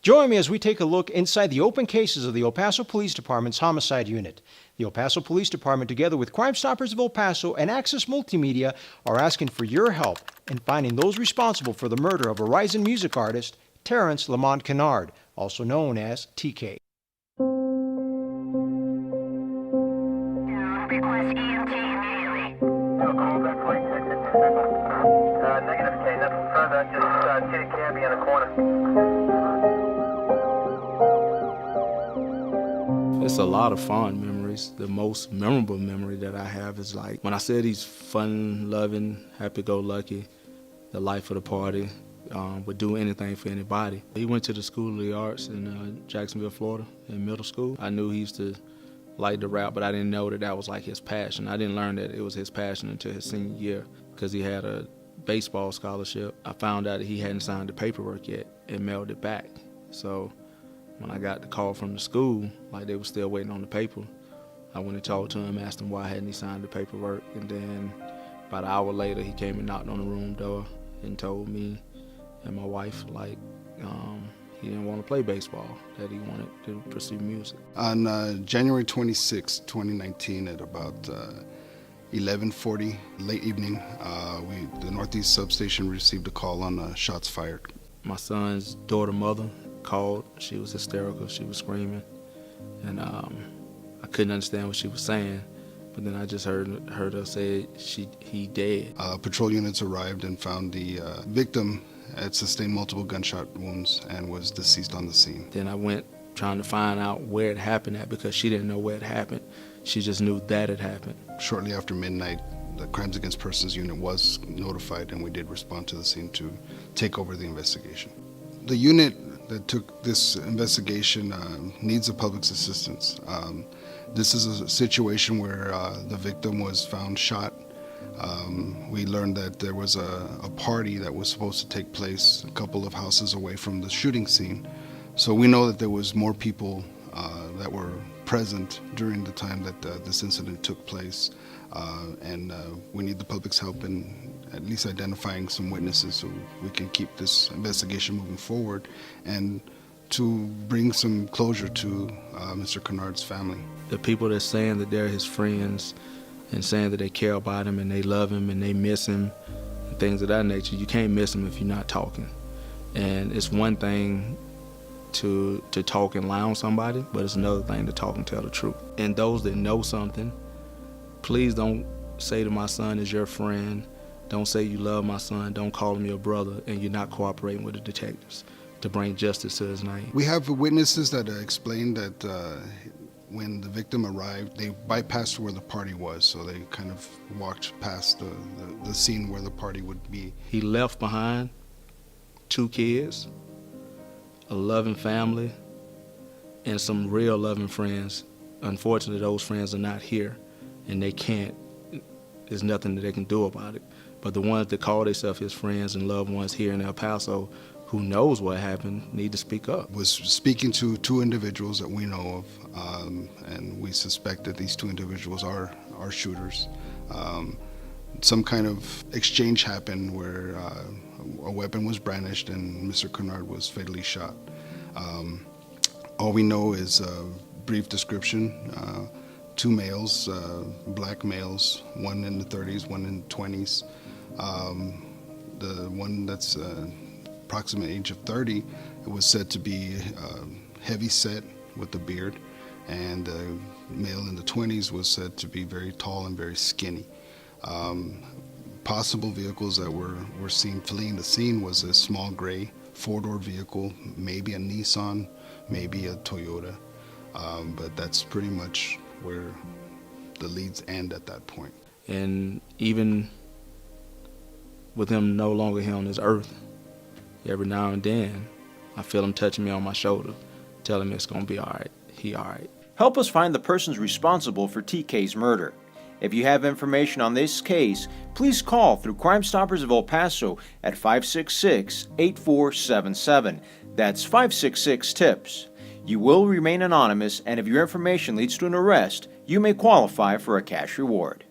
Join me as we take a look inside the open cases of the El Paso Police Department's Homicide Unit. The El Paso Police Department, together with Crime Stoppers of El Paso and Access Multimedia, are asking for your help in finding those responsible for the murder of Horizon music artist Terrence Lamont Kennard, also known as TK. Request EMT immediately. Negative K, nothing further. Just see the cab in the corner. It's a lot of fond memories. The most memorable memory that I have is like when I said he's fun, loving, happy-go-lucky, the life of the party, would do anything for anybody. He went to the School of the Arts in Jacksonville, Florida, in middle school. I knew he used to like to rap, but I didn't know that that was like his passion. I didn't learn that it was his passion until his senior year because he had a baseball scholarship. I found out that he hadn't signed the paperwork yet and mailed it back. So when I got the call from the school, like they were still waiting on the paper, I went and talked to him, asked him why hadn't he signed the paperwork, and then about an hour later he came and knocked on the room door and told me and my wife like he didn't want to play baseball, that he wanted to pursue music. On January 26, 2019 at about 11:40, late evening, the Northeast substation received a call on shots fired. My son's daughter mother called. She was hysterical. She was screaming, and I couldn't understand what she was saying. But then I just heard her say he dead. Patrol units arrived and found the victim had sustained multiple gunshot wounds and was deceased on the scene. Then I went trying to find out where it happened at because she didn't know where it happened. She just knew that it happened. Shortly after midnight, the Crimes Against Persons unit was notified, and we did respond to the scene to take over the investigation. The unit that took this investigation needs the public's assistance. This is a situation where the victim was found shot. We learned that there was a party that was supposed to take place a couple of houses away from the shooting scene. So we know that there was more people that were present during the time that this incident took place. And we need the public's help in at least identifying some witnesses so we can keep this investigation moving forward and to bring some closure to Mr. Kennard's family. The people that's saying that they're his friends and saying that they care about him and they love him and they miss him and things of that nature, you can't miss him if you're not talking. And it's one thing to talk and lie on somebody, but it's another thing to talk and tell the truth. And those that know something, please don't say to my son is your friend. Don't say you love my son. Don't call him your brother and you're not cooperating with the detectives to bring justice to his name. We have witnesses that explained that when the victim arrived, they bypassed where the party was, so they kind of walked past the scene where the party would be. He left behind 2 kids, a loving family, and some real loving friends. Unfortunately, those friends are not here, and they can't, there's nothing that they can do about it. But the ones that call themselves his friends and loved ones here in El Paso, who knows what happened, need to speak up. Was speaking to 2 individuals that we know of, and we suspect that these 2 individuals are shooters. Some kind of exchange happened where a weapon was brandished and Mr. Kennard was fatally shot. All we know is a brief description. 2 males, black males, one in the 30s, one in the 20s. The one that's approximate age of 30, it was said to be heavy set with a beard, and the male in the 20s was said to be very tall and very skinny. Possible vehicles that were seen fleeing the scene was a small gray 4-door vehicle, maybe a Nissan, maybe a Toyota, but that's pretty much where the leads end at that point. And even with him no longer here on this earth, every now and then I feel him touching me on my shoulder, telling me it's gonna be all right. He all right. Help us find the persons responsible for TK's murder. If you have information on this case, please call through Crime Stoppers of El Paso at 566-8477. That's 566-TIPS. You will remain anonymous, and if your information leads to an arrest, you may qualify for a cash reward.